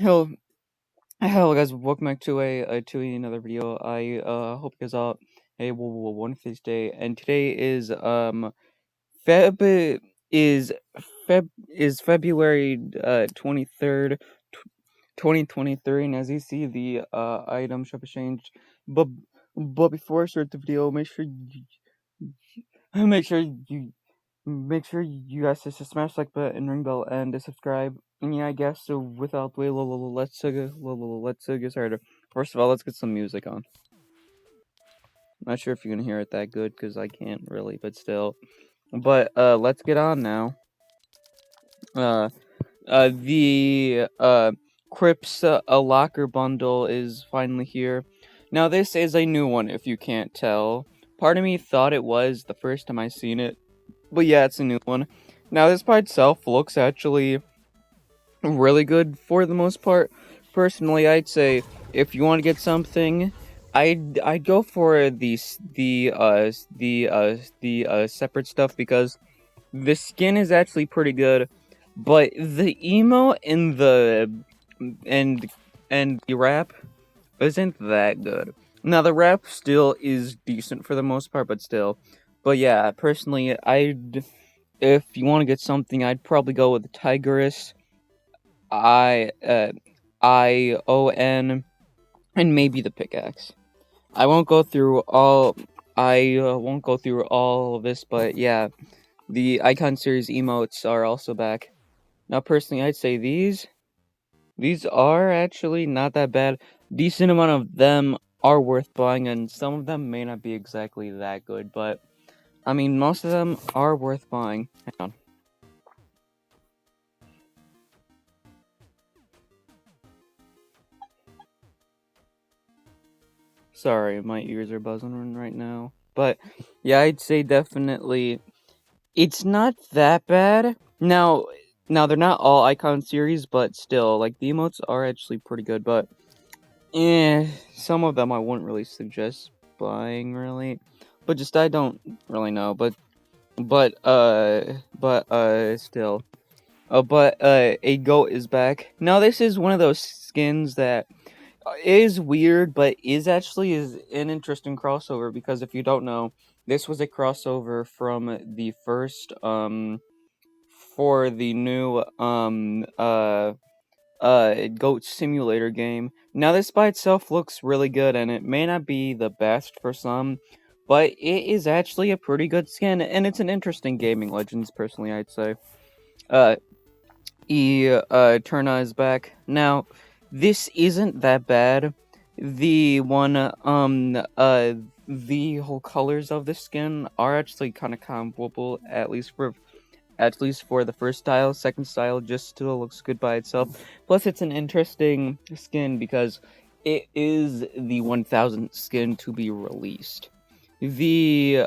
Hello, hello guys. Welcome back to another video. I hope you guys all a wonderful day. And today is Feb is February 23rd, 2023. And as you see, the item shop has changed. But before I start the video, make sure you make sure you guys just smash like button, ring bell, and subscribe. And yeah, I guess so. Without wait, let's get started. First of all, let's get some music on. Not sure if you can hear it that good because I can't really, but still. But let's get on now. The Cryp's Locker Bundle is finally here. Now this is a new one, if you can't tell. Part of me thought it was the first time I seen it. But yeah, it's a new one. Now, this by itself looks actually really good for the most part. Personally, I'd say if you want to get something, I'd go for the separate stuff because the skin is actually pretty good, but the emo and the wrap isn't that good. Now the wrap still is decent for the most part, but still. But yeah, personally, if you want to get something, I'd probably go with the Tigerus, I ION, and maybe the pickaxe. I won't go through all. I won't go through all of this, but yeah, the Icon Series emotes are also back. Now, personally, I'd say these are actually not that bad. Decent amount of them are worth buying, and some of them may not be exactly that good, but I mean, most of them are worth buying. Hang on. Sorry, my ears are buzzing right now. But yeah, I'd say definitely it's not that bad. Now they're not all Icon series, but still, like the emotes are actually pretty good. But some of them I wouldn't really suggest buying really. But just I don't really know. Still. A goat is back. Now this is one of those skins that is weird, but is an interesting crossover because if you don't know, this was a crossover from the first for the new Goat Simulator game. Now this by itself looks really good, and it may not be the best for some, but it is actually a pretty good skin, and it's an interesting gaming legends. Personally, I'd say. Uh, Turna is back. Now, this isn't that bad. The one, the whole colors of the skin are actually kind of comparable, at least for the first style. Second style just still looks good by itself. Plus, it's an interesting skin because it is the 1000th skin to be released. The,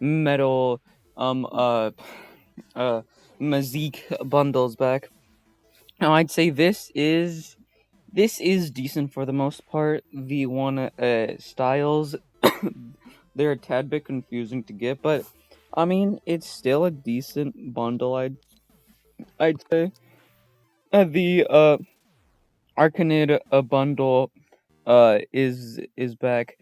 metal, um, uh, Mazik bundles back. Now I'd say this is decent for the most part. The one styles they're a tad bit confusing to get, but I mean it's still a decent bundle. I'd say the Arcanid bundle is back.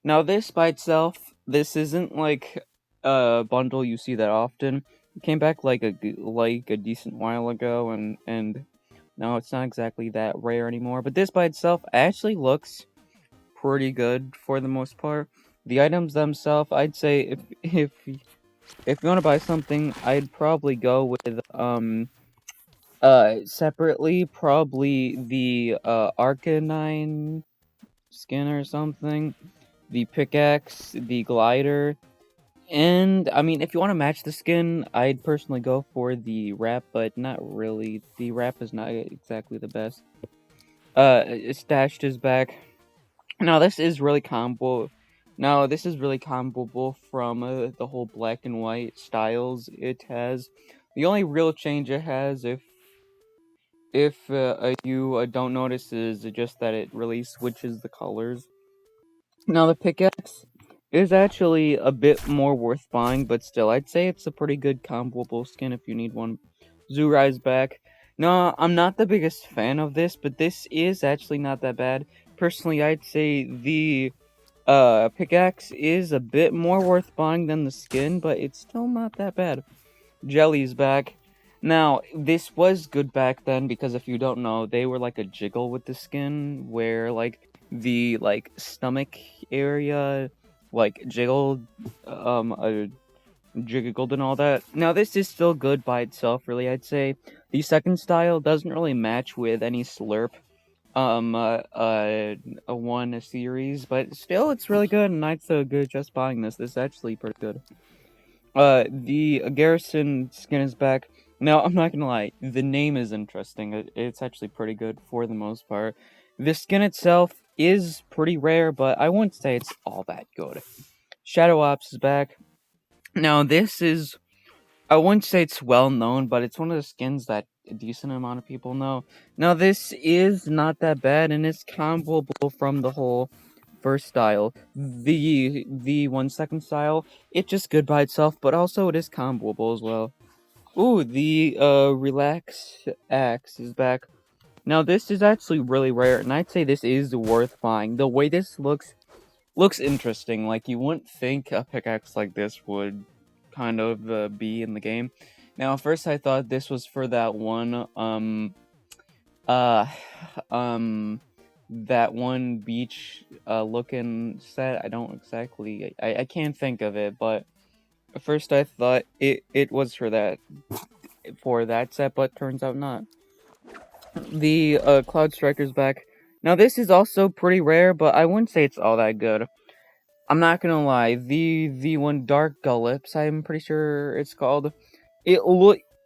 Now this by itself, this isn't like a bundle you see that often. It came back like a decent while ago, and now it's not exactly that rare anymore. But this by itself actually looks pretty good for the most part. The items themselves, I'd say if you want to buy something, I'd probably go with separately probably the Arcanine skin or something, the pickaxe, the glider, and I mean if you want to match the skin, I'd personally go for the wrap, but not really. The wrap is not exactly the best. Stashed is back. Now this is really combo. Now this is really comboable from the whole black and white styles it has. The only real change it has, if you don't notice, is just that it really switches the colors. Now the pickaxe is actually a bit more worth buying, but still, I'd say it's a pretty good comboable skin if you need one. Zurai's back. No, I'm not the biggest fan of this, but this is actually not that bad. Personally, I'd say the pickaxe is a bit more worth buying than the skin, but it's still not that bad. Jelly's back. Now, this was good back then because if you don't know, they were like a jiggle with the skin where like the like stomach area like jiggled and all that. Now, this is still good by itself, really, I'd say. The second style doesn't really match with any slurp one a series, but still it's really good and I'd so good just buying this. This is actually pretty good. The Garrison skin is back. Now, I'm not gonna lie, the name is interesting. It's actually pretty good for the most part. The skin itself is pretty rare, but I wouldn't say it's all that good. Shadow Ops is back. Now, this is, I wouldn't say it's well known, but it's one of the skins that a decent amount of people know. Now, this is not that bad, and it's comboable from the whole first style. The 1 second style, it's just good by itself, but also it is comboable as well. Ooh, the Relax Axe is back. Now, this is actually really rare, and I'd say this is worth buying. The way this looks interesting. Like, you wouldn't think a pickaxe like this would kind of be in the game. Now, at first I thought this was for that one, uh, that one beach, looking set. I don't exactly, I can't think of it, but at first I thought it was for that set, but turns out not. The, Cloud Striker's back. Now, this is also pretty rare, but I wouldn't say it's all that good. I'm not gonna lie, the one Dark Gullips, I'm pretty sure it's called.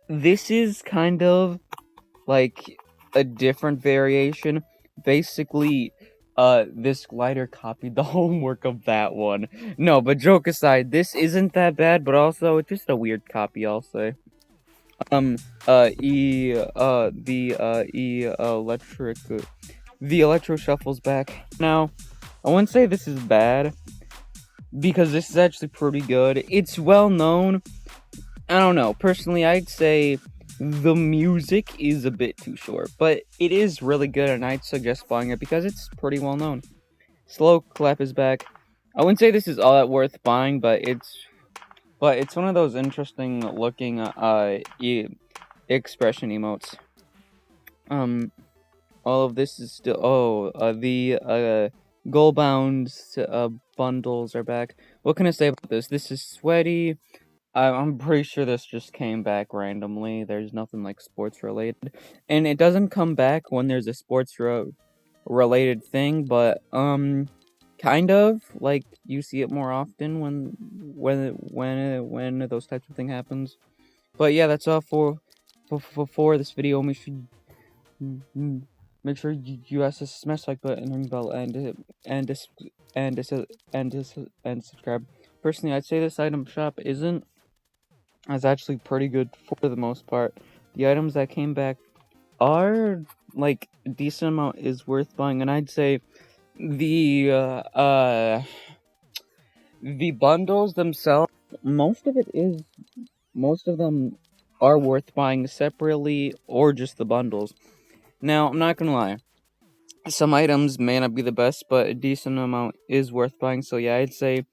This is kind of like a different variation. Basically, this glider copied the homework of that one. No, but joke aside, this isn't that bad, but also it's just a weird copy, I'll say. The Electro Shuffle's back. Now, I wouldn't say this is bad, because this is actually pretty good. It's well known. I don't know. Personally, I'd say the music is a bit too short, but it is really good, and I'd suggest buying it because it's pretty well known. Slow Clap is back. I wouldn't say this is all that worth buying, but it's one of those interesting looking expression emotes. All of this is still the goal-bound bundles are back. What can I say about this? This is sweaty. I'm pretty sure this just came back randomly. There's nothing like sports related, and it doesn't come back when there's a sports related thing. But kind of like you see it more often when those types of thing happens. But yeah, that's all for this video. Make sure you guys smash the like button, ring bell, and subscribe. Personally, I'd say this item shop isn't as actually pretty good for the most part. The items that came back are like a decent amount is worth buying, and I'd say the the bundles themselves, most of them are worth buying separately or just the bundles. Now, I'm not gonna lie. Some items may not be the best, but a decent amount is worth buying. So yeah, I'd say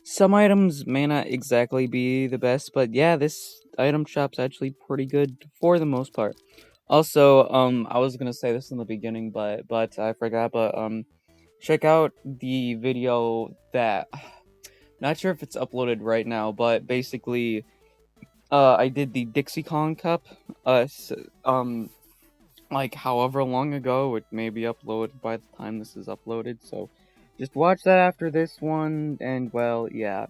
some items may not exactly be the best, but yeah, this item shop's actually pretty good for the most part. Also, I was gonna say this in the beginning, but I forgot. But check out the video that not sure if it's uploaded right now, but basically, I did the Dixie Kong Cup. Like however long ago, it may be uploaded by the time this is uploaded, so just watch that after this one, and well, yeah.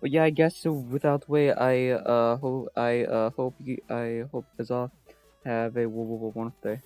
But yeah, I guess so without the way, I hope you guys all have a wonderful day.